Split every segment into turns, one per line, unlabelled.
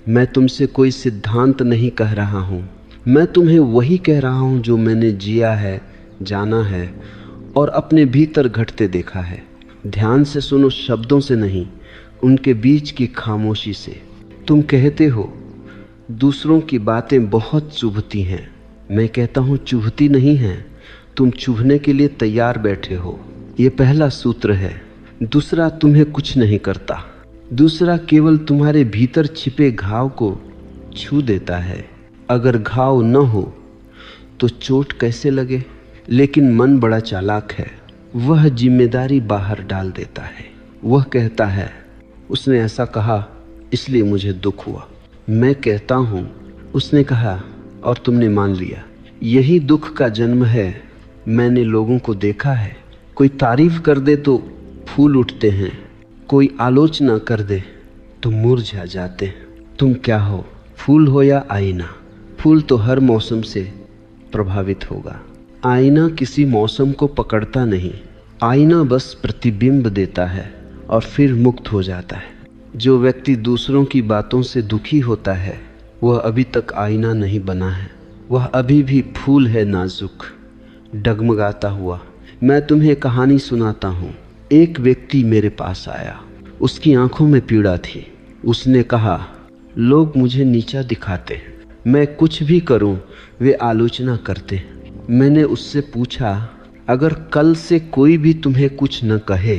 मैं तुमसे कोई सिद्धांत नहीं कह रहा हूँ, मैं तुम्हें वही कह रहा हूँ जो मैंने जिया है, जाना है और अपने भीतर घटते देखा है। ध्यान से सुनो, शब्दों से नहीं, उनके बीच की खामोशी से। तुम कहते हो दूसरों की बातें बहुत चुभती हैं, मैं कहता हूँ चुभती नहीं हैं, तुम चुभने के लिए तैयार बैठे हो। ये पहला सूत्र है। दूसरा तुम्हें कुछ नहीं करता, दूसरा केवल तुम्हारे भीतर छिपे घाव को छू देता है। अगर घाव न हो तो चोट कैसे लगे? लेकिन मन बड़ा चालाक है, वह जिम्मेदारी बाहर डाल देता है। वह कहता है उसने ऐसा कहा इसलिए मुझे दुख हुआ। मैं कहता हूँ उसने कहा और तुमने मान लिया। यही दुख का जन्म है। मैंने लोगों को देखा है, कोई तारीफ कर दे तो फूल उठते हैं, कोई आलोचना कर दे तो मुरझा जाते हैं। तुम क्या हो, फूल हो या आईना? फूल तो हर मौसम से प्रभावित होगा, आईना किसी मौसम को पकड़ता नहीं। आईना बस प्रतिबिंब देता है और फिर मुक्त हो जाता है। जो व्यक्ति दूसरों की बातों से दुखी होता है वह अभी तक आईना नहीं बना है, वह अभी भी फूल है, नाजुक, डगमगाता हुआ। मैं तुम्हें कहानी सुनाता हूँ। एक व्यक्ति मेरे पास आया, उसकी आंखों में पीड़ा थी। उसने कहा लोग मुझे नीचा दिखाते, मैं कुछ भी करूं वे आलोचना करते। मैंने उससे पूछा अगर कल से कोई भी तुम्हें कुछ न कहे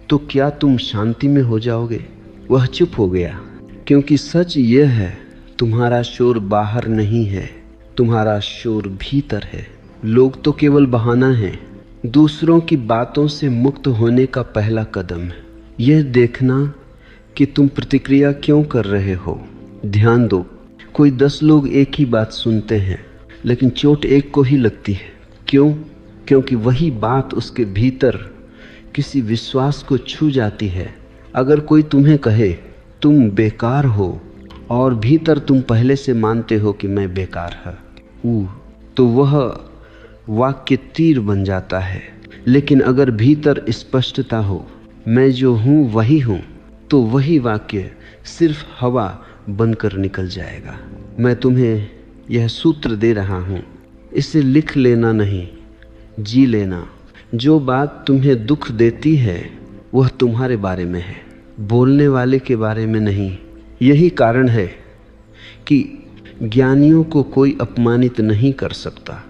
तो क्या तुम शांति में हो जाओगे? वह चुप हो गया, क्योंकि सच यह है तुम्हारा शोर बाहर नहीं है, तुम्हारा शोर भीतर है। लोग तो केवल बहाना है। दूसरों की बातों से मुक्त होने का पहला कदम है यह देखना कि तुम प्रतिक्रिया क्यों कर रहे हो। ध्यान दो, कोई 10 लोग एक ही बात सुनते हैं लेकिन चोट एक को ही लगती है। क्यों? क्योंकि वही बात उसके भीतर किसी विश्वास को छू जाती है। अगर कोई तुम्हें कहे तुम बेकार हो और भीतर तुम पहले से मानते हो कि मैं बेकार हूँ, तो वह वाक्य तीर बन जाता है। लेकिन अगर भीतर स्पष्टता हो मैं जो हूँ वही हूँ, तो वही वाक्य सिर्फ हवा बनकर निकल जाएगा। मैं तुम्हें यह सूत्र दे रहा हूँ, इसे लिख लेना नहीं, जी लेना। जो बात तुम्हें दुख देती है वह तुम्हारे बारे में है, बोलने वाले के बारे में नहीं। यही कारण है कि ज्ञानियों को कोई अपमानित नहीं कर सकता।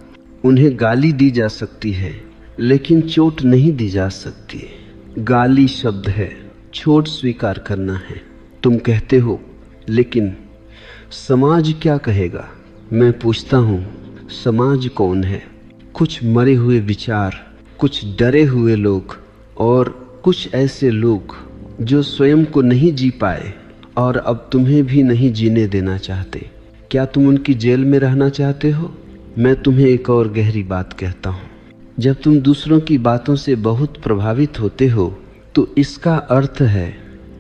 उन्हें गाली दी जा सकती है लेकिन चोट नहीं दी जा सकती। गाली शब्द है, चोट स्वीकार करना है। तुम कहते हो लेकिन समाज क्या कहेगा? मैं पूछता हूँ समाज कौन है? कुछ मरे हुए विचार, कुछ डरे हुए लोग और कुछ ऐसे लोग जो स्वयं को नहीं जी पाए और अब तुम्हें भी नहीं जीने देना चाहते। क्या तुम उनकी जेल में रहना चाहते हो? मैं तुम्हें एक और गहरी बात कहता हूँ, जब तुम दूसरों की बातों से बहुत प्रभावित होते हो तो इसका अर्थ है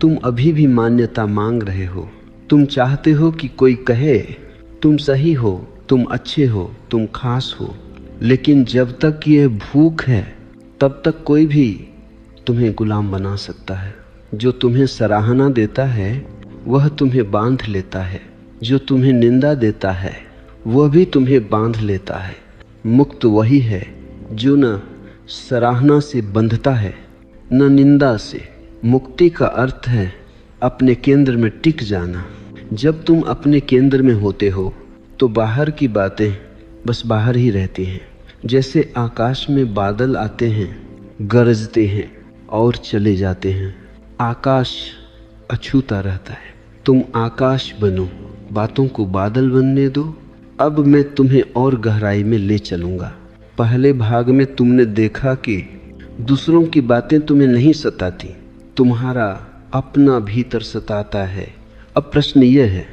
तुम अभी भी मान्यता मांग रहे हो। तुम चाहते हो कि कोई कहे तुम सही हो, तुम अच्छे हो, तुम खास हो। लेकिन जब तक ये भूख है तब तक कोई भी तुम्हें गुलाम बना सकता है। जो तुम्हें सराहना देता है वह तुम्हें बांध लेता है, जो तुम्हें निंदा देता है वह भी तुम्हें बांध लेता है। मुक्त वही है जो न सराहना से बंधता है न निंदा से। मुक्ति का अर्थ है अपने केंद्र में टिक जाना। जब तुम अपने केंद्र में होते हो तो बाहर की बातें बस बाहर ही रहती हैं। जैसे आकाश में बादल आते हैं, गरजते हैं और चले जाते हैं। आकाश अछूता रहता है। तुम आकाश बनो, बातों को बादल बनने दो। अब मैं तुम्हें और गहराई में ले चलूँगा। पहले भाग में तुमने देखा कि दूसरों की बातें तुम्हें नहीं सताती, तुम्हारा अपना भीतर सताता है। अब प्रश्न यह है,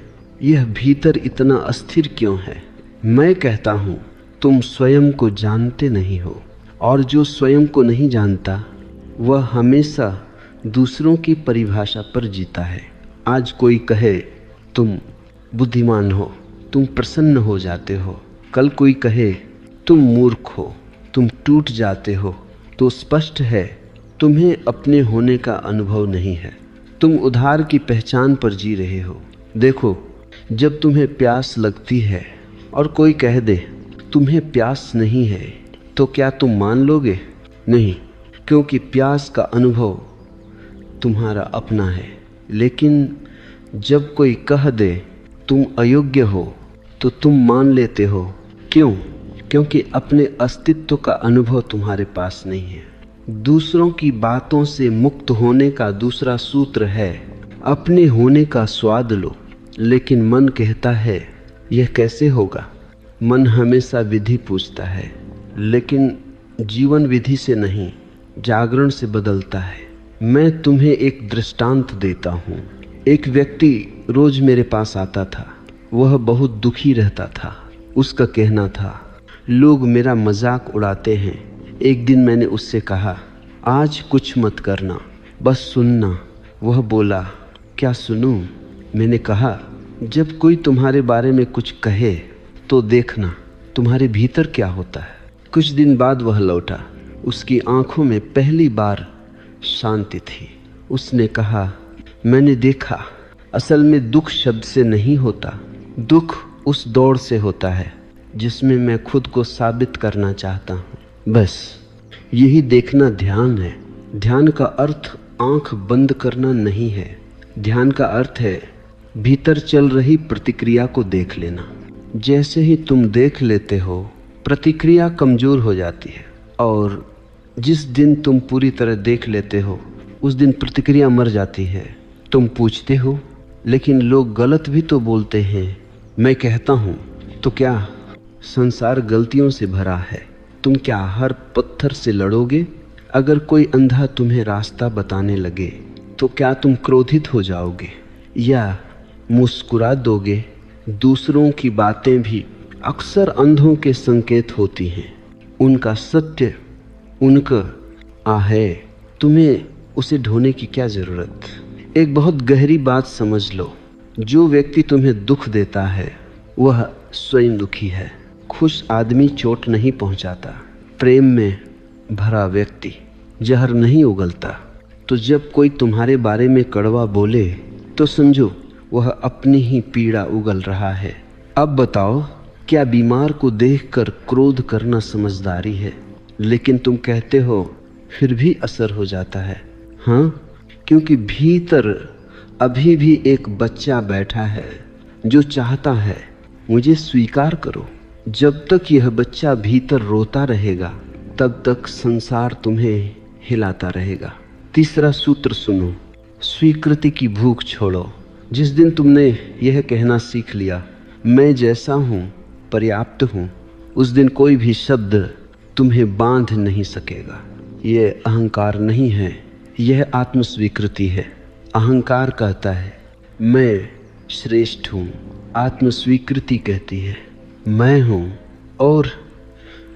यह भीतर इतना अस्थिर क्यों है? मैं कहता हूँ तुम स्वयं को जानते नहीं हो, और जो स्वयं को नहीं जानता वह हमेशा दूसरों की परिभाषा पर जीता है। आज कोई कहे तुम बुद्धिमान हो, तुम प्रसन्न हो जाते हो। कल कोई कहे तुम मूर्ख हो, तुम टूट जाते हो। तो स्पष्ट है तुम्हें अपने होने का अनुभव नहीं है। तुम उधार की पहचान पर जी रहे हो। देखो, जब तुम्हें प्यास लगती है और कोई कह दे तुम्हें प्यास नहीं है, तो क्या तुम मान लोगे? नहीं, क्योंकि प्यास का अनुभव तुम्हारा अपना है। लेकिन जब कोई कह दे तुम अयोग्य हो, तो तुम मान लेते हो। क्यों? क्योंकि अपने अस्तित्व का अनुभव तुम्हारे पास नहीं है। दूसरों की बातों से मुक्त होने का दूसरा सूत्र है अपने होने का स्वाद लो। लेकिन मन कहता है यह कैसे होगा? मन हमेशा विधि पूछता है, लेकिन जीवन विधि से नहीं, जागरण से बदलता है। मैं तुम्हें एक दृष्टांत देता हूँ। एक व्यक्ति रोज मेरे पास आता था। वह बहुत दुखी रहता था। उसका कहना था लोग मेरा मजाक उड़ाते हैं। एक दिन मैंने उससे कहा आज कुछ मत करना, बस सुनना। वह बोला क्या सुनूं? मैंने कहा जब कोई तुम्हारे बारे में कुछ कहे तो देखना तुम्हारे भीतर क्या होता है। कुछ दिन बाद वह लौटा। उसकी आंखों में पहली बार शांति थी। उसने कहा मैंने देखा, असल में दुख शब्द से नहीं होता, दुख उस दौड़ से होता है जिसमें मैं खुद को साबित करना चाहता हूँ। बस यही देखना ध्यान है। ध्यान का अर्थ आंख बंद करना नहीं है। ध्यान का अर्थ है भीतर चल रही प्रतिक्रिया को देख लेना। जैसे ही तुम देख लेते हो, प्रतिक्रिया कमजोर हो जाती है, और जिस दिन तुम पूरी तरह देख लेते हो उस दिन प्रतिक्रिया मर जाती है। तुम पूछते हो लेकिन लोग गलत भी तो बोलते हैं। मैं कहता हूँ तो क्या संसार गलतियों से भरा है? तुम क्या हर पत्थर से लड़ोगे? अगर कोई अंधा तुम्हें रास्ता बताने लगे तो क्या तुम क्रोधित हो जाओगे या मुस्कुरा दोगे? दूसरों की बातें भी अक्सर अंधों के संकेत होती हैं। उनका सत्य उनका है, तुम्हें उसे ढूंढने की क्या जरूरत? एक बहुत गहरी बात समझ लो, जो व्यक्ति तुम्हें दुख देता है वह स्वयं दुखी है। खुश आदमी चोट नहीं पहुंचाता। प्रेम में भरा व्यक्ति जहर नहीं उगलता। तो जब कोई तुम्हारे बारे में कड़वा बोले तो समझो वह अपनी ही पीड़ा उगल रहा है। अब बताओ, क्या बीमार को देखकर क्रोध करना समझदारी है? लेकिन तुम कहते हो फिर भी असर हो जाता है। हाँ, क्योंकि भीतर अभी भी एक बच्चा बैठा है जो चाहता है मुझे स्वीकार करो। जब तक यह बच्चा भीतर रोता रहेगा तब तक संसार तुम्हें हिलाता रहेगा। तीसरा सूत्र सुनो, स्वीकृति की भूख छोड़ो। जिस दिन तुमने यह कहना सीख लिया मैं जैसा हूँ पर्याप्त हूँ, उस दिन कोई भी शब्द तुम्हें बांध नहीं सकेगा। यह अहंकार नहीं है, यह आत्मस्वीकृति है। अहंकार कहता है मैं श्रेष्ठ हूँ, आत्मस्वीकृति कहती है मैं हूँ। और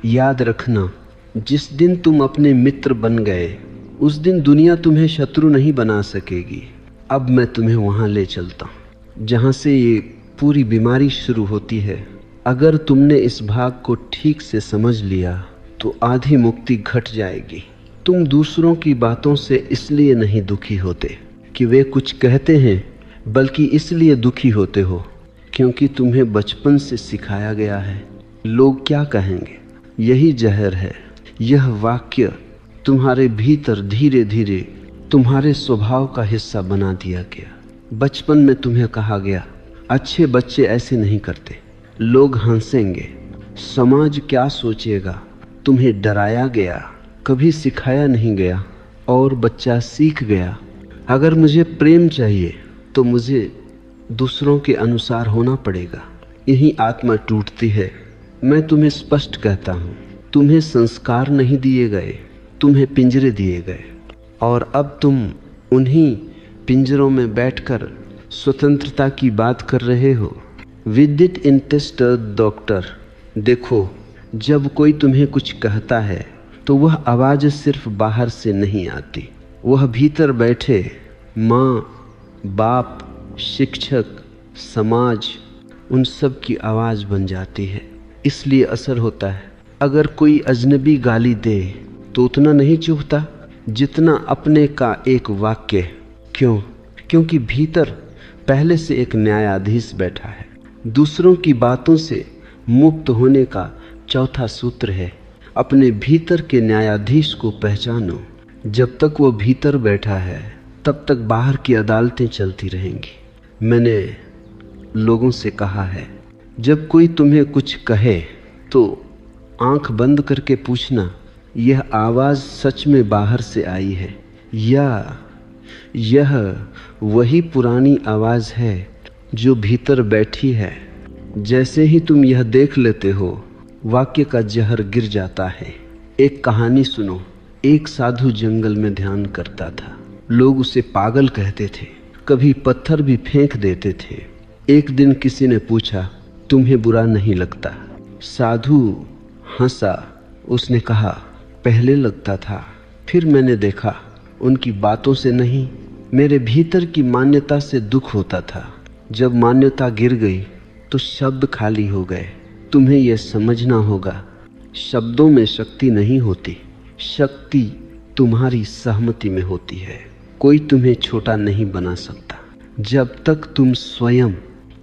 याद रखना, जिस दिन तुम अपने मित्र बन गए उस दिन दुनिया तुम्हें शत्रु नहीं बना सकेगी। अब मैं तुम्हें वहाँ ले चलता हूँ जहाँ से ये पूरी बीमारी शुरू होती है। अगर तुमने इस भाग को ठीक से समझ लिया तो आधी मुक्ति घट जाएगी। तुम दूसरों की बातों से इसलिए नहीं दुखी होते कि वे कुछ कहते हैं, बल्कि इसलिए दुखी होते हो क्योंकि तुम्हें बचपन से सिखाया गया है लोग क्या कहेंगे। यही जहर है। यह वाक्य तुम्हारे भीतर धीरे धीरे तुम्हारे स्वभाव का हिस्सा बना दिया गया। बचपन में तुम्हें कहा गया अच्छे बच्चे ऐसे नहीं करते, लोग हंसेंगे, समाज क्या सोचेगा। तुम्हें डराया गया, कभी सिखाया नहीं गया, और बच्चा सीख गया अगर मुझे प्रेम चाहिए तो मुझे दूसरों के अनुसार होना पड़ेगा। यही आत्मा टूटती है। मैं तुम्हें स्पष्ट कहता हूँ, तुम्हें संस्कार नहीं दिए गए, तुम्हें पिंजरे दिए गए, और अब तुम उन्हीं पिंजरों में बैठकर स्वतंत्रता की बात कर रहे हो। विदित इंटेस्टर डॉक्टर, देखो जब कोई तुम्हें कुछ कहता है तो वह आवाज़ सिर्फ बाहर से नहीं आती, वह भीतर बैठे माँ, बाप, शिक्षक, समाज, उन सब की आवाज़ बन जाती है। इसलिए असर होता है। अगर कोई अजनबी गाली दे तो उतना नहीं चुभता जितना अपने का एक वाक्य। क्यों? क्योंकि भीतर पहले से एक न्यायाधीश बैठा है। दूसरों की बातों से मुक्त होने का चौथा सूत्र है, अपने भीतर के न्यायाधीश को पहचानो। जब तक वो भीतर बैठा है तब तक बाहर की अदालतें चलती रहेंगी। मैंने लोगों से कहा है, जब कोई तुम्हें कुछ कहे तो आंख बंद करके पूछना, यह आवाज़ सच में बाहर से आई है या यह वही पुरानी आवाज़ है जो भीतर बैठी है। जैसे ही तुम यह देख लेते हो, वाक्य का जहर गिर जाता है। एक कहानी सुनो। एक साधु जंगल में ध्यान करता था। लोग उसे पागल कहते थे, कभी पत्थर भी फेंक देते थे। एक दिन किसी ने पूछा, तुम्हें बुरा नहीं लगता? साधु हंसा। उसने कहा, पहले लगता था, फिर मैंने देखा उनकी बातों से नहीं, मेरे भीतर की मान्यता से दुख होता था। जब मान्यता गिर गई तो शब्द खाली हो गए। तुम्हें यह समझना होगा, शब्दों में शक्ति नहीं होती, शक्ति तुम्हारी सहमति में होती है। कोई तुम्हें छोटा नहीं बना सकता जब तक तुम स्वयं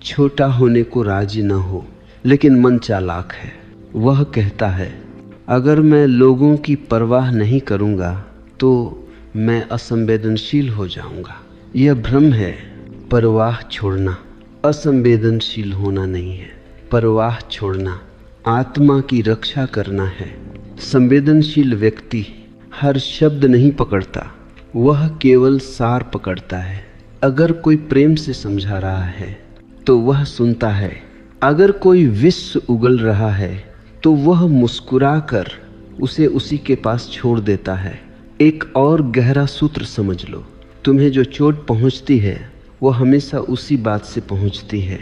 छोटा होने को राजी न हो। लेकिन मन चालाक है, वह कहता है, अगर मैं लोगों की परवाह नहीं करूँगा तो मैं असंवेदनशील हो जाऊँगा। यह भ्रम है। परवाह छोड़ना असंवेदनशील होना नहीं है। परवाह छोड़ना आत्मा की रक्षा करना है। संवेदनशील व्यक्ति हर शब्द नहीं पकड़ता, वह केवल सार पकड़ता है। अगर कोई प्रेम से समझा रहा है तो वह सुनता है। अगर कोई विष उगल रहा है तो वह मुस्कुराकर उसे उसी के पास छोड़ देता है। एक और गहरा सूत्र समझ लो, तुम्हें जो चोट पहुंचती है वो हमेशा उसी बात से पहुंचती है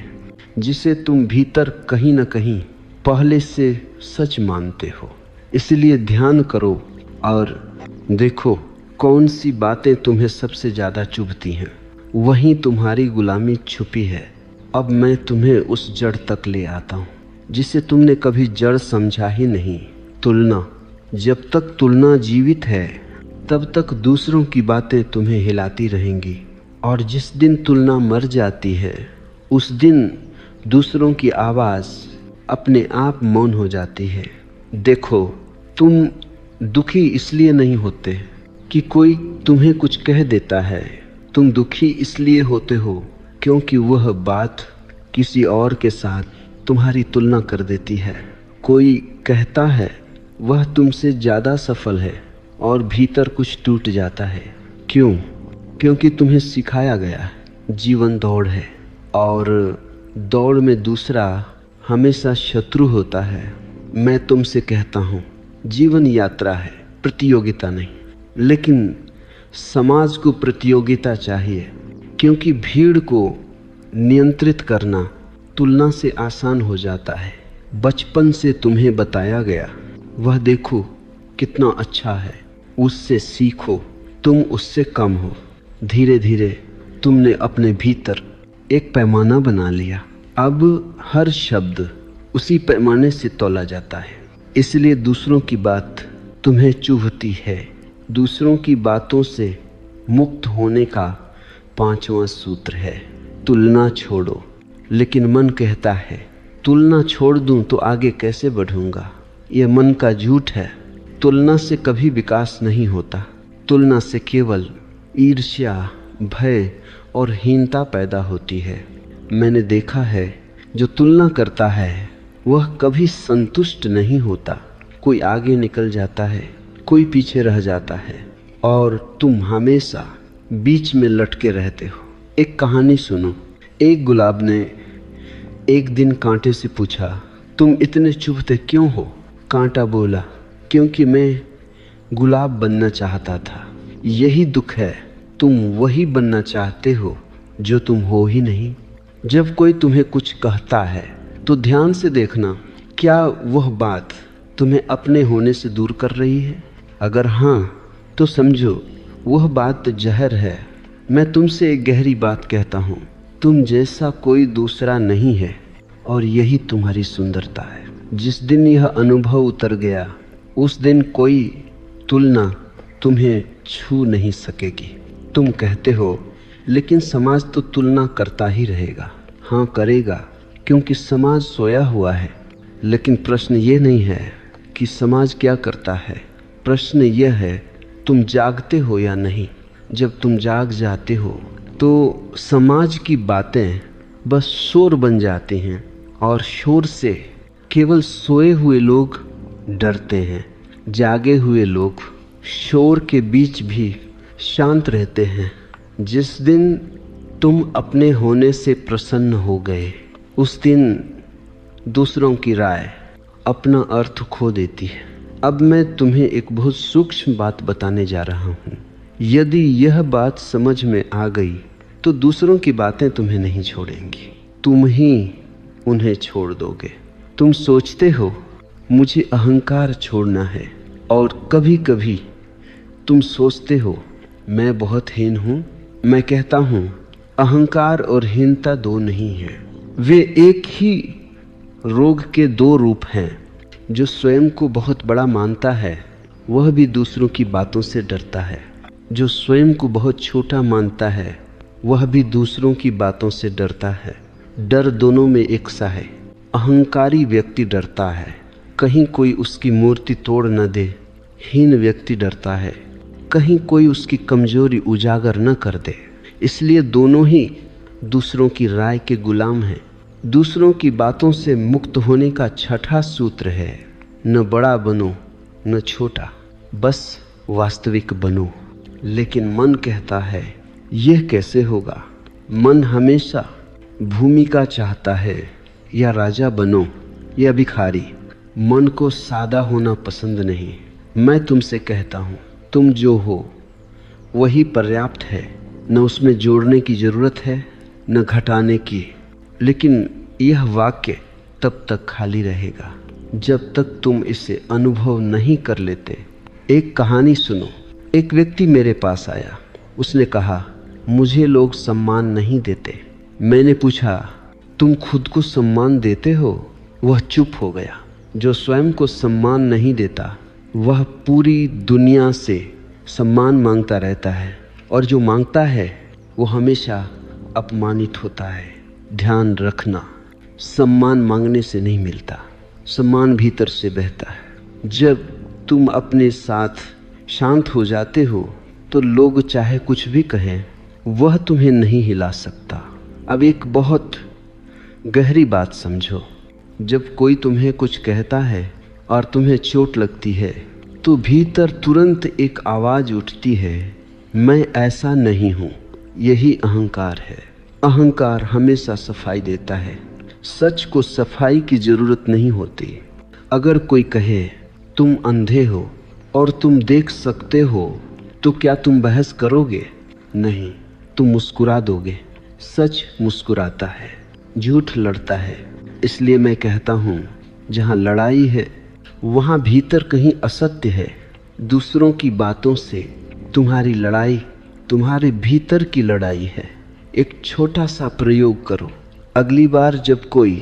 जिसे तुम भीतर कहीं न कहीं पहले से सच मानते हो। इसलिए ध्यान करो और देखो कौन सी बातें तुम्हें सबसे ज़्यादा चुभती हैं। वहीं तुम्हारी गुलामी छुपी है। अब मैं तुम्हें उस जड़ तक ले आता हूँ जिसे तुमने कभी जड़ समझा ही नहीं। तुलना। जब तक तुलना जीवित है तब तक दूसरों की बातें तुम्हें हिलाती रहेंगी, और जिस दिन तुलना मर जाती है उस दिन दूसरों की आवाज़ अपने आप मौन हो जाती है। देखो, तुम दुखी इसलिए नहीं होते कि कोई तुम्हें कुछ कह देता है। तुम दुखी इसलिए होते हो क्योंकि वह बात किसी और के साथ तुम्हारी तुलना कर देती है। कोई कहता है वह तुमसे ज़्यादा सफल है और भीतर कुछ टूट जाता है। क्यों? क्योंकि तुम्हें सिखाया गया जीवन दौड़ है और दौड़ में दूसरा हमेशा शत्रु होता है। मैं तुमसे कहता हूँ, जीवन यात्रा है, प्रतियोगिता नहीं। लेकिन समाज को प्रतियोगिता चाहिए, क्योंकि भीड़ को नियंत्रित करना तुलना से आसान हो जाता है। बचपन से तुम्हें बताया गया, वह देखो कितना अच्छा है, उससे सीखो, तुम उससे कम हो। धीरे धीरे तुमने अपने भीतर एक पैमाना बना लिया। अब हर शब्द उसी पैमाने से तौला जाता है। इसलिए दूसरों की बात तुम्हें चुभती है। दूसरों की बातों से मुक्त होने का पांचवा सूत्र है, तुलना छोड़ो। लेकिन मन कहता है, तुलना छोड़ दूं तो आगे कैसे बढ़ूंगा? यह मन का झूठ है। तुलना से कभी विकास नहीं होता। तुलना से केवल ईर्ष्या, भय और हीनता पैदा होती है। मैंने देखा है, जो तुलना करता है वह कभी संतुष्ट नहीं होता। कोई आगे निकल जाता है, कोई पीछे रह जाता है और तुम हमेशा बीच में लटके रहते हो। एक कहानी सुनो। एक गुलाब ने एक दिन कांटे से पूछा, तुम इतने चुभते क्यों हो? कांटा बोला, क्योंकि मैं गुलाब बनना चाहता था। यही दुख है, तुम वही बनना चाहते हो जो तुम हो ही नहीं। जब कोई तुम्हें कुछ कहता है तो ध्यान से देखना, क्या वह बात तुम्हें अपने होने से दूर कर रही है? अगर हाँ, तो समझो वह बात जहर है। मैं तुमसे एक गहरी बात कहता हूँ, तुम जैसा कोई दूसरा नहीं है और यही तुम्हारी सुंदरता है। जिस दिन यह अनुभव उतर गया उस दिन कोई तुलना तुम्हें छू नहीं सकेगी। तुम कहते हो लेकिन समाज तो तुलना करता ही रहेगा। हाँ करेगा, क्योंकि समाज सोया हुआ है। लेकिन प्रश्न ये नहीं है कि समाज क्या करता है, प्रश्न यह है तुम जागते हो या नहीं। जब तुम जाग जाते हो तो समाज की बातें बस शोर बन जाती हैं, और शोर से केवल सोए हुए लोग डरते हैं। जागे हुए लोग शोर के बीच भी शांत रहते हैं। जिस दिन तुम अपने होने से प्रसन्न हो गए, उस दिन दूसरों की राय अपना अर्थ खो देती है। अब मैं तुम्हें एक बहुत सूक्ष्म बात बताने जा रहा हूँ। यदि यह बात समझ में आ गई तो दूसरों की बातें तुम्हें नहीं छोड़ेंगी, तुम ही उन्हें छोड़ दोगे। तुम सोचते हो मुझे अहंकार छोड़ना है, और कभी कभी तुम सोचते हो मैं बहुत हीन हूँ। मैं कहता हूँ अहंकार और हीनता दो नहीं हैं, वे एक ही रोग के दो रूप हैं। जो स्वयं को बहुत बड़ा मानता है वह भी दूसरों की बातों से डरता है। जो स्वयं को बहुत छोटा मानता है वह भी दूसरों की बातों से डरता है। डर दोनों में एक सा है। अहंकारी व्यक्ति डरता है कहीं कोई उसकी मूर्ति तोड़ न दे। हीन व्यक्ति डरता है कहीं कोई उसकी कमजोरी उजागर न कर दे। इसलिए दोनों ही दूसरों की राय के गुलाम हैं। दूसरों की बातों से मुक्त होने का छठा सूत्र है, न बड़ा बनो न छोटा, बस वास्तविक बनो। लेकिन मन कहता है यह कैसे होगा। मन हमेशा भूमिका चाहता है, या राजा बनो या भिखारी। मन को सादा होना पसंद नहीं। मैं तुमसे कहता हूँ तुम जो हो वही पर्याप्त है। न उसमें जोड़ने की ज़रूरत है न घटाने की। लेकिन यह वाक्य तब तक खाली रहेगा जब तक तुम इसे अनुभव नहीं कर लेते। एक कहानी सुनो। एक व्यक्ति मेरे पास आया। उसने कहा मुझे लोग सम्मान नहीं देते। मैंने पूछा तुम खुद को सम्मान देते हो? वह चुप हो गया। जो स्वयं को सम्मान नहीं देता वह पूरी दुनिया से सम्मान मांगता रहता है, और जो मांगता है वो हमेशा अपमानित होता है। ध्यान रखना, सम्मान मांगने से नहीं मिलता, सम्मान भीतर से बहता है। जब तुम अपने साथ शांत हो जाते हो तो लोग चाहे कुछ भी कहें वह तुम्हें नहीं हिला सकता। अब एक बहुत गहरी बात समझो। जब कोई तुम्हें कुछ कहता है और तुम्हें चोट लगती है तो भीतर तुरंत एक आवाज़ उठती है, मैं ऐसा नहीं हूँ। यही अहंकार है। अहंकार हमेशा सफाई देता है। सच को सफाई की ज़रूरत नहीं होती। अगर कोई कहे तुम अंधे हो और तुम देख सकते हो तो क्या तुम बहस करोगे? नहीं, तुम मुस्कुरा दोगे। सच मुस्कुराता है, झूठ लड़ता है। इसलिए मैं कहता हूँ जहाँ लड़ाई है वहाँ भीतर कहीं असत्य है। दूसरों की बातों से तुम्हारी लड़ाई तुम्हारे भीतर की लड़ाई है। एक छोटा सा प्रयोग करो। अगली बार जब कोई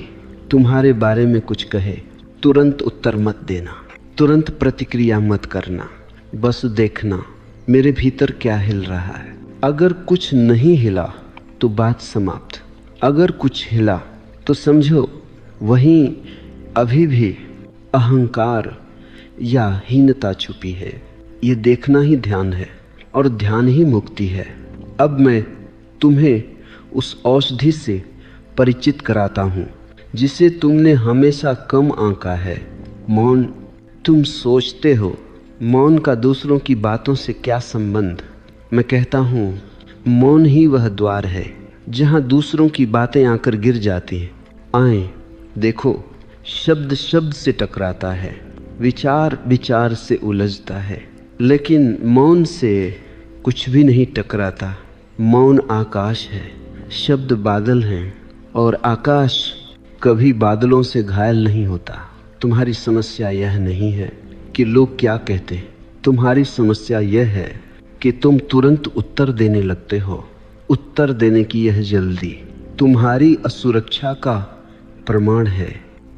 तुम्हारे बारे में कुछ कहे तुरंत उत्तर मत देना, तुरंत प्रतिक्रिया मत करना। बस देखना मेरे भीतर क्या हिल रहा है। अगर कुछ नहीं हिला तो बात समाप्त। अगर कुछ हिला तो समझो वहीं अभी भी अहंकार या हीनता छुपी है। ये देखना ही ध्यान है, और ध्यान ही मुक्ति है। अब मैं तुम्हें उस औषधि से परिचित कराता हूँ जिसे तुमने हमेशा कम आंका है, मौन। तुम सोचते हो मौन का दूसरों की बातों से क्या संबंध? मैं कहता हूँ मौन ही वह द्वार है जहाँ दूसरों की बातें आकर गिर जाती हैं। आए देखो, शब्द शब्द से टकराता है, विचार विचार से उलझता है, लेकिन मौन से कुछ भी नहीं टकराता। मौन आकाश है, शब्द बादल हैं, और आकाश कभी बादलों से घायल नहीं होता। तुम्हारी समस्या यह नहीं है कि लोग क्या कहते हैं, तुम्हारी समस्या यह है कि तुम तुरंत उत्तर देने लगते हो। उत्तर देने की यह जल्दी तुम्हारी असुरक्षा का प्रमाण है।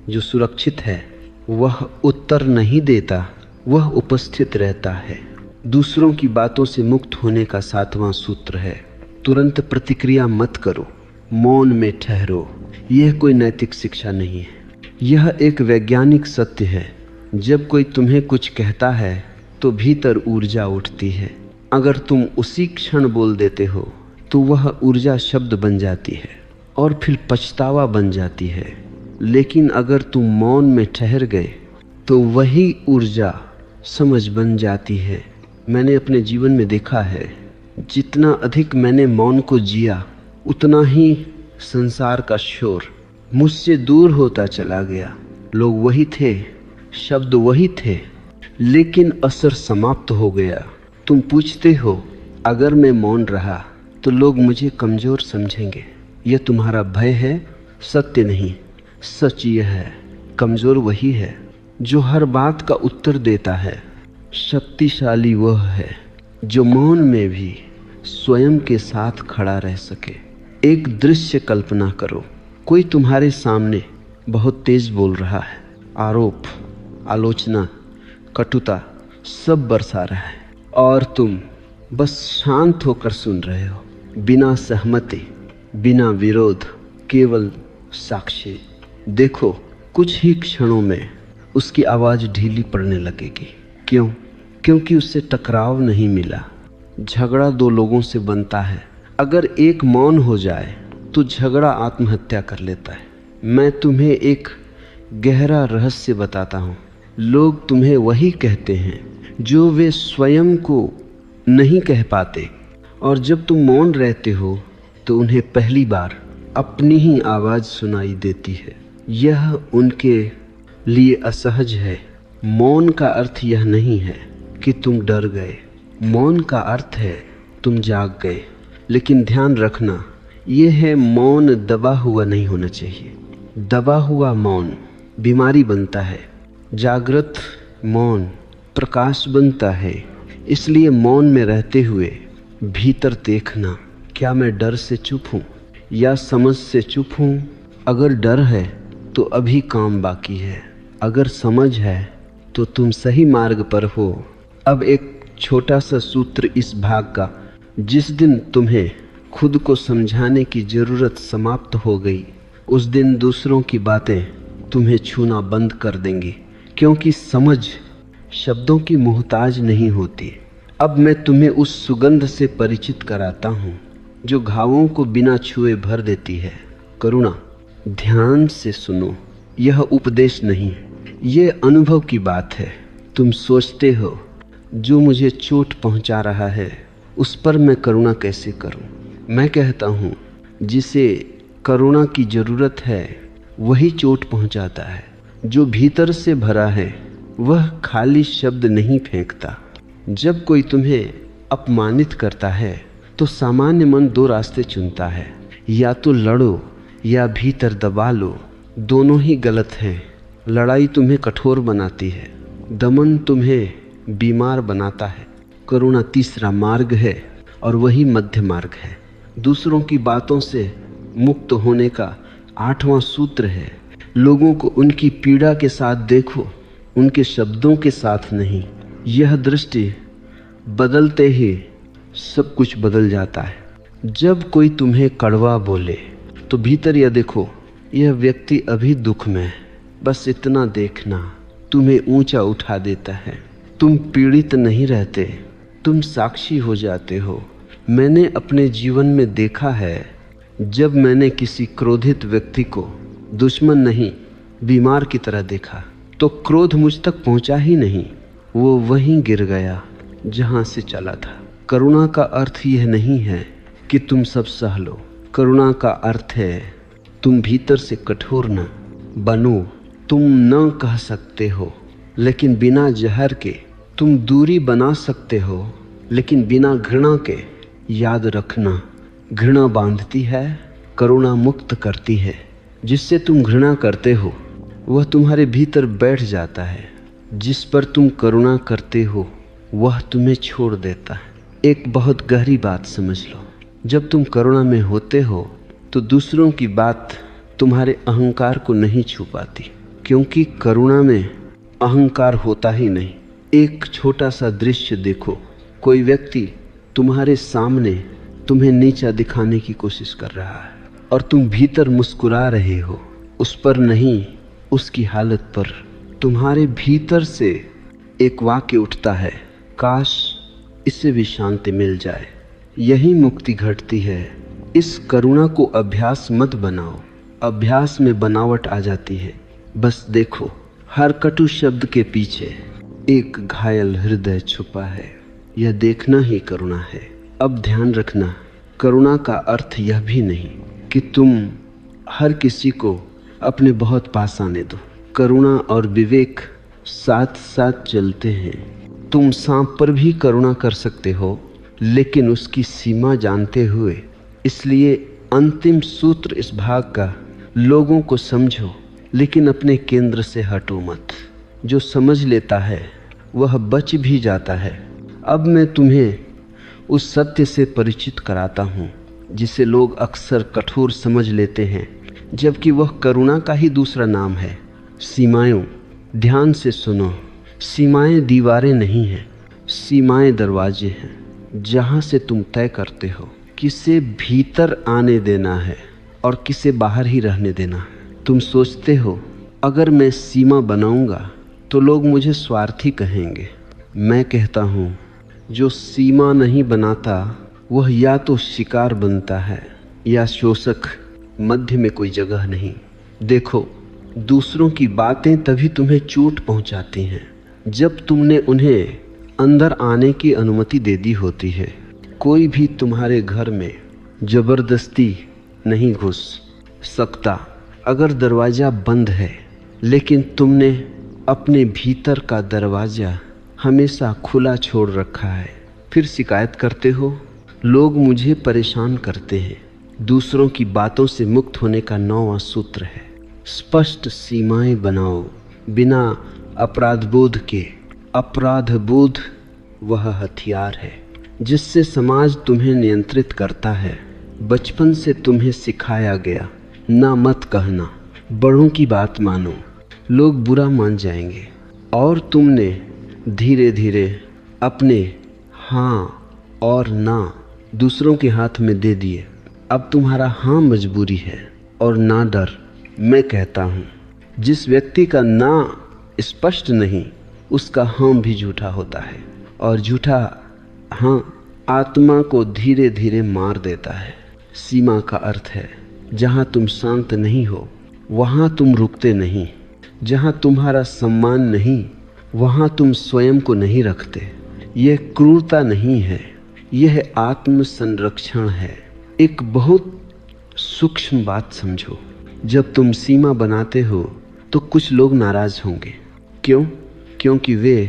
जो सुरक्षित है वह उत्तर नहीं देता, वह उपस्थित रहता है। दूसरों की बातों से मुक्त होने का 7वां सूत्र है, तुरंत प्रतिक्रिया मत करो, मौन में ठहरो। यह कोई नैतिक शिक्षा नहीं है, यह एक वैज्ञानिक सत्य है। जब कोई तुम्हें कुछ कहता है तो भीतर ऊर्जा उठती है। अगर तुम उसी क्षण बोल देते हो तो वह ऊर्जा शब्द बन जाती है और फिर पछतावा बन जाती है। लेकिन अगर तुम मौन में ठहर गए तो वही ऊर्जा समझ बन जाती है। मैंने अपने जीवन में देखा है, जितना अधिक मैंने मौन को जिया उतना ही संसार का शोर मुझसे दूर होता चला गया। लोग वही थे, शब्द वही थे, लेकिन असर समाप्त हो गया। तुम पूछते हो अगर मैं मौन रहा तो लोग मुझे कमज़ोर समझेंगे। यह तुम्हारा भय है, सत्य नहीं। सच यह है, कमज़ोर वही है जो हर बात का उत्तर देता है। शक्तिशाली वह है जो मौन में भी स्वयं के साथ खड़ा रह सके। एक दृश्य कल्पना करो, कोई तुम्हारे सामने बहुत तेज बोल रहा है, आरोप, आलोचना, कटुता सब बरसा रहा है और तुम बस शांत होकर सुन रहे हो, बिना सहमति, बिना विरोध, केवल साक्षी। देखो, कुछ ही क्षणों में उसकी आवाज़ ढीली पड़ने लगेगी। क्यों? क्योंकि उससे टकराव नहीं मिला। झगड़ा दो लोगों से बनता है। अगर एक मौन हो जाए तो झगड़ा आत्महत्या कर लेता है। मैं तुम्हें एक गहरा रहस्य बताता हूँ। लोग तुम्हें वही कहते हैं जो वे स्वयं को नहीं कह पाते, और जब तुम मौन रहते हो तो उन्हें पहली बार अपनी ही आवाज़ सुनाई देती है। यह उनके लिए असहज है। मौन का अर्थ यह नहीं है कि तुम डर गए, मौन का अर्थ है तुम जाग गए। लेकिन ध्यान रखना, यह है मौन दबा हुआ नहीं होना चाहिए। दबा हुआ मौन बीमारी बनता है, जागृत मौन प्रकाश बनता है। इसलिए मौन में रहते हुए भीतर देखना, क्या मैं डर से चुप हूँ या समझ से चुप हूँ। अगर डर है तो अभी काम बाकी है, अगर समझ है तो तुम सही मार्ग पर हो। अब एक छोटा सा सूत्र इस भाग का। जिस दिन तुम्हें खुद को समझाने की ज़रूरत समाप्त हो गई, उस दिन दूसरों की बातें तुम्हें छूना बंद कर देंगी, क्योंकि समझ शब्दों की मोहताज नहीं होती। अब मैं तुम्हें उस सुगंध से परिचित कराता हूँ जो घावों को बिना छुए भर देती है। करुणा। ध्यान से सुनो, यह उपदेश नहीं, ये अनुभव की बात है। तुम सोचते हो जो मुझे चोट पहुंचा रहा है उस पर मैं करुणा कैसे करूं। मैं कहता हूं जिसे करुणा की ज़रूरत है वही चोट पहुंचाता है। जो भीतर से भरा है वह खाली शब्द नहीं फेंकता। जब कोई तुम्हें अपमानित करता है तो सामान्य मन दो रास्ते चुनता है, या तो लड़ो या भीतर दबा लो। दोनों ही गलत हैं। लड़ाई तुम्हें कठोर बनाती है, दमन तुम्हें बीमार बनाता है। करुणा तीसरा मार्ग है और वही मध्य मार्ग है। दूसरों की बातों से मुक्त होने का 8वां सूत्र है। लोगों को उनकी पीड़ा के साथ देखो, उनके शब्दों के साथ नहीं। यह दृष्टि बदलते ही सब कुछ बदल जाता है। जब कोई तुम्हें कड़वा बोले तो भीतर यह देखो, यह व्यक्ति अभी दुख में है, बस इतना देखना तुम्हें ऊंचा उठा देता है। तुम पीड़ित नहीं रहते, तुम साक्षी हो जाते हो। मैंने अपने जीवन में देखा है, जब मैंने किसी क्रोधित व्यक्ति को दुश्मन नहीं बीमार की तरह देखा तो क्रोध मुझ तक पहुंचा ही नहीं, वो वहीं गिर गया जहां से चला था। करुणा का अर्थ यह नहीं है कि तुम सब सह लो। करुणा का अर्थ है तुम भीतर से कठोर न बनो। तुम न कह सकते हो लेकिन बिना जहर के, तुम दूरी बना सकते हो लेकिन बिना घृणा के। याद रखना, घृणा बांधती है, करुणा मुक्त करती है। जिससे तुम घृणा करते हो वह तुम्हारे भीतर बैठ जाता है, जिस पर तुम करुणा करते हो वह तुम्हें छोड़ देता है। एक बहुत गहरी बात समझ लो, जब तुम करुणा में होते हो तो दूसरों की बात तुम्हारे अहंकार को नहीं छू पाती, क्योंकि करुणा में अहंकार होता ही नहीं। एक छोटा सा दृश्य देखो, कोई व्यक्ति तुम्हारे सामने तुम्हें नीचा दिखाने की कोशिश कर रहा है, और तुम भीतर मुस्कुरा रहे हो, उस पर नहीं, उसकी हालत पर। तुम्हारे भीतर से एक वाक्य उठता है, काश इससे भी शांति मिल जाए। यही मुक्ति घटती है। इस करुणा को अभ्यास मत बनाओ, अभ्यास में बनावट आ जाती है। बस देखो, हर कटु शब्द के पीछे एक घायल हृदय छुपा है। यह देखना ही करुणा है। अब ध्यान रखना, करुणा का अर्थ यह भी नहीं कि तुम हर किसी को अपने बहुत पास आने दो। करुणा और विवेक साथ साथ चलते हैं। तुम सांप पर भी करुणा कर सकते हो, लेकिन उसकी सीमा जानते हुए। इसलिए अंतिम सूत्र इस भाग का, लोगों को समझो लेकिन अपने केंद्र से हटो मत। जो समझ लेता है वह बच भी जाता है। अब मैं तुम्हें उस सत्य से परिचित कराता हूँ जिसे लोग अक्सर कठोर समझ लेते हैं, जबकि वह करुणा का ही दूसरा नाम है। सीमाएं। ध्यान से सुनो, सीमाएं दीवारें नहीं हैं, सीमाएं दरवाजे हैं जहाँ से तुम तय करते हो किसे भीतर आने देना है और किसे बाहर ही रहने देना है। तुम सोचते हो अगर मैं सीमा बनाऊंगा तो लोग मुझे स्वार्थी कहेंगे। मैं कहता हूँ जो सीमा नहीं बनाता वह या तो शिकार बनता है या शोषक। मध्य में कोई जगह नहीं। देखो, दूसरों की बातें तभी तुम्हें चोट पहुंचाती हैं जब तुमने उन्हें अंदर आने की अनुमति दे दी होती है। कोई भी तुम्हारे घर में जबरदस्ती नहीं घुस सकता अगर दरवाज़ा बंद है, लेकिन तुमने अपने भीतर का दरवाज़ा हमेशा खुला छोड़ रखा है। फिर शिकायत करते हो, लोग मुझे परेशान करते हैं। दूसरों की बातों से मुक्त होने का 9वां सूत्र है, स्पष्ट सीमाएं बनाओ बिना अपराध बोध के। अपराध बोध वह हथियार है जिससे समाज तुम्हें नियंत्रित करता है। बचपन से तुम्हें सिखाया गया, ना मत कहना, बड़ों की बात मानो, लोग बुरा मान जाएंगे। और तुमने धीरे धीरे अपने हाँ और ना दूसरों के हाथ में दे दिए। अब तुम्हारा हाँ मजबूरी है और ना डर। मैं कहता हूँ जिस व्यक्ति का ना स्पष्ट नहीं, उसका हाँ भी झूठा होता है, और झूठा हाँ आत्मा को धीरे धीरे मार देता है। सीमा का अर्थ है जहाँ तुम शांत नहीं हो वहाँ तुम रुकते नहीं, जहाँ तुम्हारा सम्मान नहीं वहाँ तुम स्वयं को नहीं रखते। यह क्रूरता नहीं है, यह आत्म संरक्षण है। एक बहुत सूक्ष्म बात समझो, जब तुम सीमा बनाते हो तो कुछ लोग नाराज होंगे। क्यों? क्योंकि वे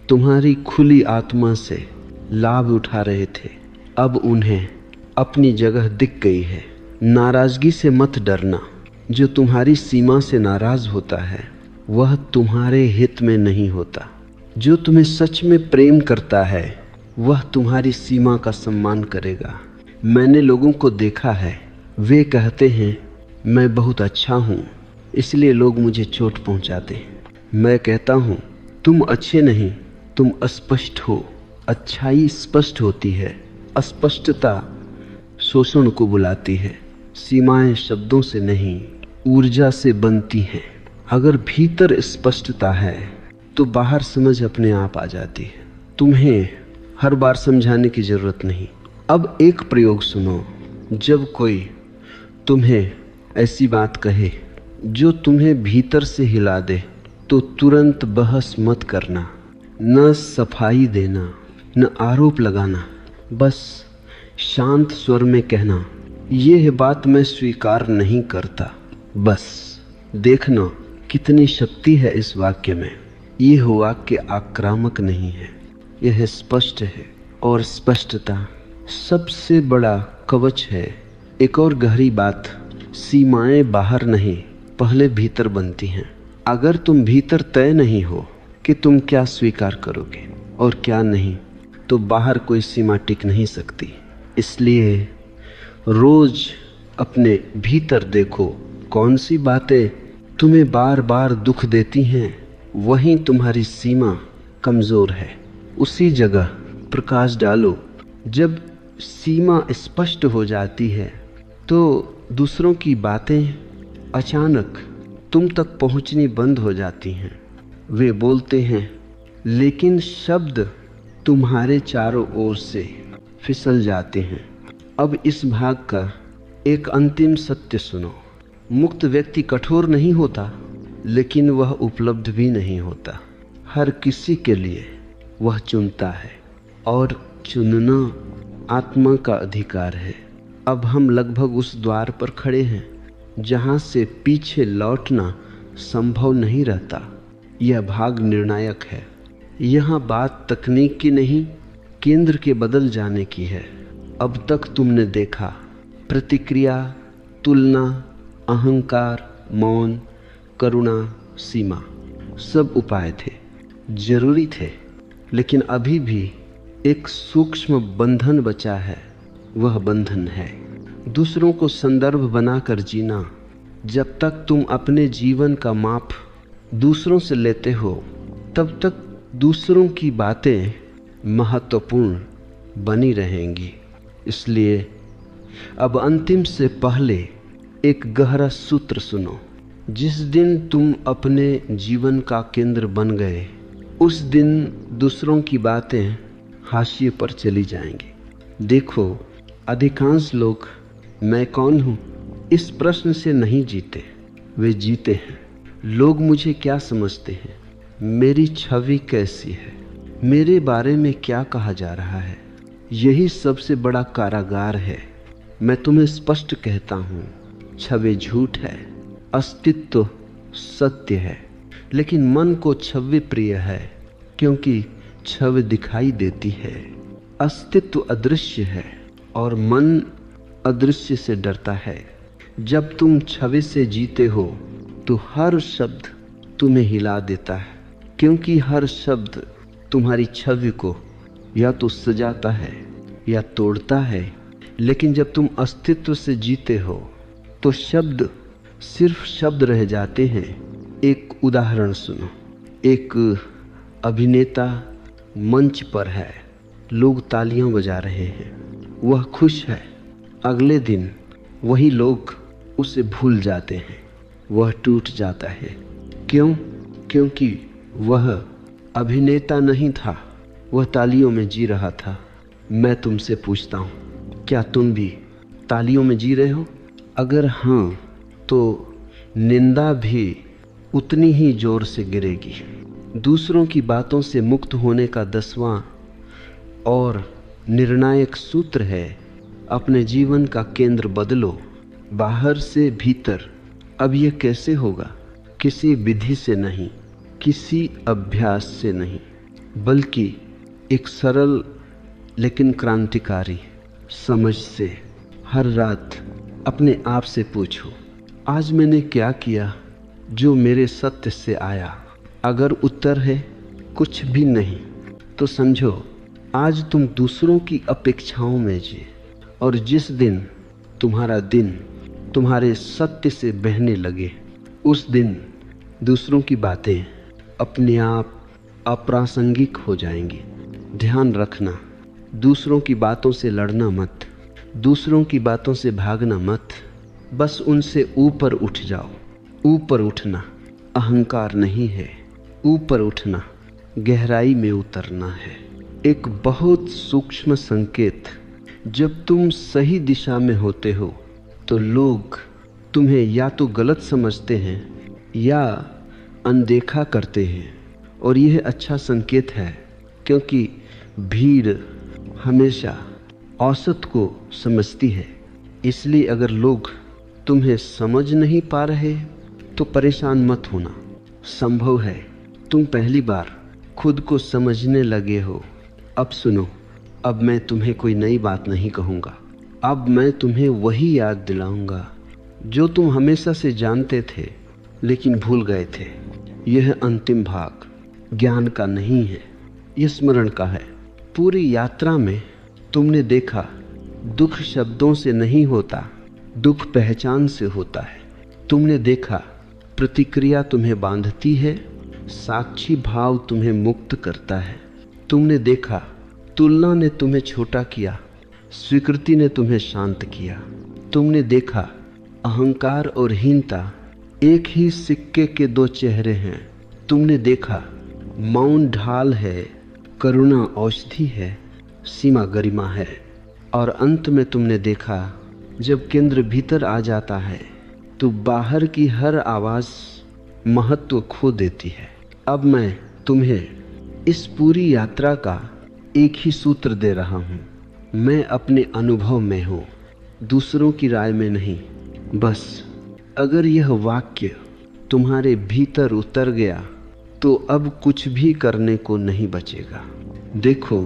तुम्हारी खुली आत्मा से लाभ उठा रहे थे, अब उन्हें अपनी जगह दिख गई है। नाराजगी से मत डरना। जो तुम्हारी सीमा से नाराज होता है वह तुम्हारे हित में नहीं होता। जो तुम्हें सच में प्रेम करता है वह तुम्हारी सीमा का सम्मान करेगा। मैंने लोगों को देखा है, वे कहते हैं मैं बहुत अच्छा हूँ इसलिए लोग मुझे चोट पहुँचाते हैं। मैं कहता हूँ तुम अच्छे नहीं, तुम अस्पष्ट हो। अच्छाई स्पष्ट होती है, अस्पष्टता शोषण को बुलाती है। सीमाएं शब्दों से नहीं, ऊर्जा से बनती हैं। अगर भीतर स्पष्टता है तो बाहर समझ अपने आप आ जाती है। तुम्हें हर बार समझाने की जरूरत नहीं। अब एक प्रयोग सुनो। जब कोई तुम्हें ऐसी बात कहे जो तुम्हें भीतर से हिला दे तो तुरंत बहस मत करना, न सफाई देना, न आरोप लगाना। बस शांत स्वर में कहना, यह बात मैं स्वीकार नहीं करता। बस देखना कितनी शक्ति है इस वाक्य में। यह वाक्य आक्रामक नहीं है, यह स्पष्ट है, और स्पष्टता सबसे बड़ा कवच है। एक और गहरी बात, सीमाएं बाहर नहीं पहले भीतर बनती हैं। अगर तुम भीतर तय नहीं हो कि तुम क्या स्वीकार करोगे और क्या नहीं, तो बाहर कोई सीमा टिक नहीं सकती। इसलिए रोज अपने भीतर देखो, कौन सी बातें तुम्हें बार बार दुख देती हैं, वहीं तुम्हारी सीमा कमज़ोर है। उसी जगह प्रकाश डालो। जब सीमा स्पष्ट हो जाती है तो दूसरों की बातें अचानक तुम तक पहुंचनी बंद हो जाती हैं। वे बोलते हैं लेकिन शब्द तुम्हारे चारों ओर से फिसल जाते हैं। अब इस भाग का एक अंतिम सत्य सुनो। मुक्त व्यक्ति कठोर नहीं होता, लेकिन वह उपलब्ध भी नहीं होता। हर किसी के लिए वह चुनता है, और चुनना आत्मा का अधिकार है। अब हम लगभग उस द्वार पर खड़े हैं जहां से पीछे लौटना संभव नहीं रहता। यह भाग निर्णायक है। यहाँ बात तकनीक की नहीं, केंद्र के बदल जाने की है। अब तक तुमने देखा प्रतिक्रिया, तुलना, अहंकार, मौन, करुणा, सीमा, सब उपाय थे, जरूरी थे, लेकिन अभी भी एक सूक्ष्म बंधन बचा है। वह बंधन है दूसरों को संदर्भ बनाकर जीना। जब तक तुम अपने जीवन का माप दूसरों से लेते हो, तब तक दूसरों की बातें महत्वपूर्ण बनी रहेंगी। इसलिए अब अंतिम से पहले एक गहरा सूत्र सुनो। जिस दिन तुम अपने जीवन का केंद्र बन गए, उस दिन दूसरों की बातें हाशिए पर चली जाएंगी। देखो, अधिकांश लोग मैं कौन हूँ इस प्रश्न से नहीं जीते। वे जीते हैं लोग मुझे क्या समझते हैं, मेरी छवि कैसी है, मेरे बारे में क्या कहा जा रहा है। यही सबसे बड़ा कारागार है। मैं तुम्हें स्पष्ट कहता हूँ, छवि झूठ है, अस्तित्व सत्य है। लेकिन मन को छवि प्रिय है, क्योंकि छवि दिखाई देती है। अस्तित्व अदृश्य है और मन अदृश्य से डरता है। जब तुम छवि से जीते हो तो हर शब्द तुम्हें हिला देता है, क्योंकि हर शब्द तुम्हारी छवि को या तो सजाता है या तोड़ता है। लेकिन जब तुम अस्तित्व से जीते हो तो शब्द सिर्फ शब्द रह जाते हैं। एक उदाहरण सुनो। एक अभिनेता मंच पर है, लोग तालियां बजा रहे हैं, वह खुश है। अगले दिन वही लोग उसे भूल जाते हैं, वह टूट जाता है। क्यों? क्योंकि वह अभिनेता नहीं था, वह तालियों में जी रहा था। मैं तुमसे पूछता हूँ, क्या तुम भी तालियों में जी रहे हो? अगर हाँ, तो निंदा भी उतनी ही जोर से गिरेगी। दूसरों की बातों से मुक्त होने का 10वां और निर्णायक सूत्र है, अपने जीवन का केंद्र बदलो, बाहर से भीतर। अब यह कैसे होगा? किसी विधि से नहीं, किसी अभ्यास से नहीं, बल्कि एक सरल लेकिन क्रांतिकारी समझ से। हर रात अपने आप से पूछो, आज मैंने क्या किया जो मेरे सत्य से आया? अगर उत्तर है कुछ भी नहीं, तो समझो आज तुम दूसरों की अपेक्षाओं में जी। और जिस दिन तुम्हारा दिन तुम्हारे सत्य से बहने लगे, उस दिन दूसरों की बातें अपने आप अप्रासंगिक हो जाएंगी। ध्यान रखना, दूसरों की बातों से लड़ना मत, दूसरों की बातों से भागना मत, बस उनसे ऊपर उठ जाओ। ऊपर उठना अहंकार नहीं है, ऊपर उठना गहराई में उतरना है। एक बहुत सूक्ष्म संकेत, जब तुम सही दिशा में होते हो तो लोग तुम्हें या तो गलत समझते हैं या अनदेखा करते हैं। और यह अच्छा संकेत है, क्योंकि भीड़ हमेशा औसत को समझती है। इसलिए अगर लोग तुम्हें समझ नहीं पा रहे तो परेशान मत होना। संभव है तुम पहली बार खुद को समझने लगे हो। अब सुनो, अब मैं तुम्हें कोई नई बात नहीं कहूँगा। अब मैं तुम्हें वही याद दिलाऊंगा जो तुम हमेशा से जानते थे लेकिन भूल गए थे। यह अंतिम भाग ज्ञान का नहीं है, यह स्मरण का है। पूरी यात्रा में तुमने देखा, दुख शब्दों से नहीं होता, दुख पहचान से होता है। तुमने देखा, प्रतिक्रिया तुम्हें बांधती है, साक्षी भाव तुम्हें मुक्त करता है। तुमने देखा, तुलना ने तुम्हें छोटा किया, स्वीकृति ने तुम्हें शांत किया। तुमने देखा, अहंकार और हीनता एक ही सिक्के के दो चेहरे हैं। तुमने देखा, मौन ढाल है, करुणा औषधि है, सीमा गरिमा है। और अंत में तुमने देखा, जब केंद्र भीतर आ जाता है तो बाहर की हर आवाज़ महत्व खो देती है। अब मैं तुम्हें इस पूरी यात्रा का एक ही सूत्र दे रहा हूँ। मैं अपने अनुभव में हूँ, दूसरों की राय में नहीं। बस अगर यह वाक्य तुम्हारे भीतर उतर गया तो अब कुछ भी करने को नहीं बचेगा। देखो,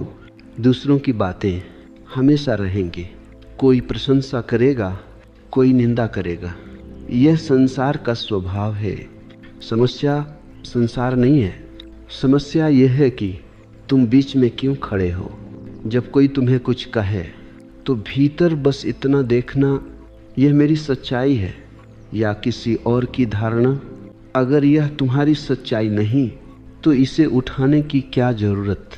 दूसरों की बातें हमेशा रहेंगी। कोई प्रशंसा करेगा, कोई निंदा करेगा। यह संसार का स्वभाव है। समस्या संसार नहीं है, समस्या यह है कि तुम बीच में क्यों खड़े हो। जब कोई तुम्हें कुछ कहे तो भीतर बस इतना देखना, यह मेरी सच्चाई है या किसी और की धारणा। अगर यह तुम्हारी सच्चाई नहीं तो इसे उठाने की क्या ज़रूरत,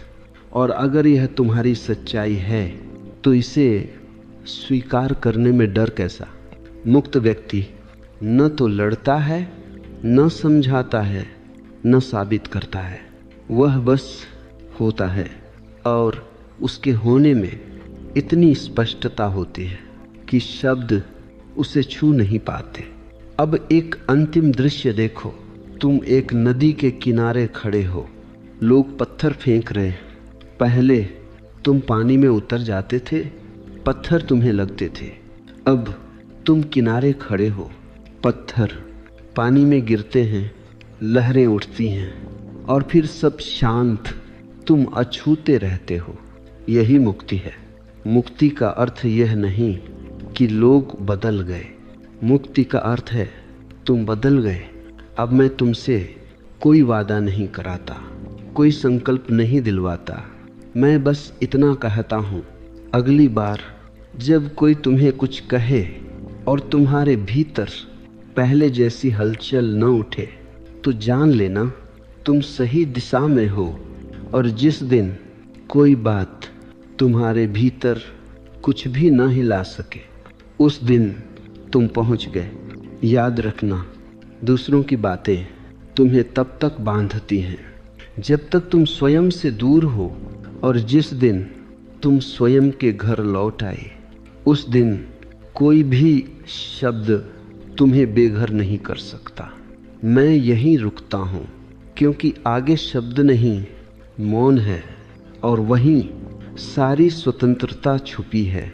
और अगर यह तुम्हारी सच्चाई है तो इसे स्वीकार करने में डर कैसा। मुक्त व्यक्ति न तो लड़ता है, न समझाता है, न साबित करता है। वह बस होता है और उसके होने में इतनी स्पष्टता होती है कि शब्द उसे छू नहीं पाते। अब एक अंतिम दृश्य देखो। तुम एक नदी के किनारे खड़े हो, लोग पत्थर फेंक रहे हैं। पहले तुम पानी में उतर जाते थे, पत्थर तुम्हें लगते थे। अब तुम किनारे खड़े हो, पत्थर पानी में गिरते हैं, लहरें उठती हैं और फिर सब शांत, तुम अछूते रहते हो। यही मुक्ति है। मुक्ति का अर्थ यह नहीं कि लोग बदल गए। मुक्ति का अर्थ है तुम बदल गए। अब मैं तुमसे कोई वादा नहीं कराता, कोई संकल्प नहीं दिलवाता। मैं बस इतना कहता हूँ, अगली बार जब कोई तुम्हें कुछ कहे और तुम्हारे भीतर पहले जैसी हलचल न उठे तो जान लेना तुम सही दिशा में हो। और जिस दिन कोई बात तुम्हारे भीतर कुछ भी न हिला सके, उस दिन तुम पहुंच गए। याद रखना, दूसरों की बातें तुम्हें तब तक बांधती हैं जब तक तुम स्वयं से दूर हो, और जिस दिन तुम स्वयं के घर लौट आए, उस दिन कोई भी शब्द तुम्हें बेघर नहीं कर सकता। मैं यहीं रुकता हूँ क्योंकि आगे शब्द नहीं, मौन है, और वहीं सारी स्वतंत्रता छुपी है।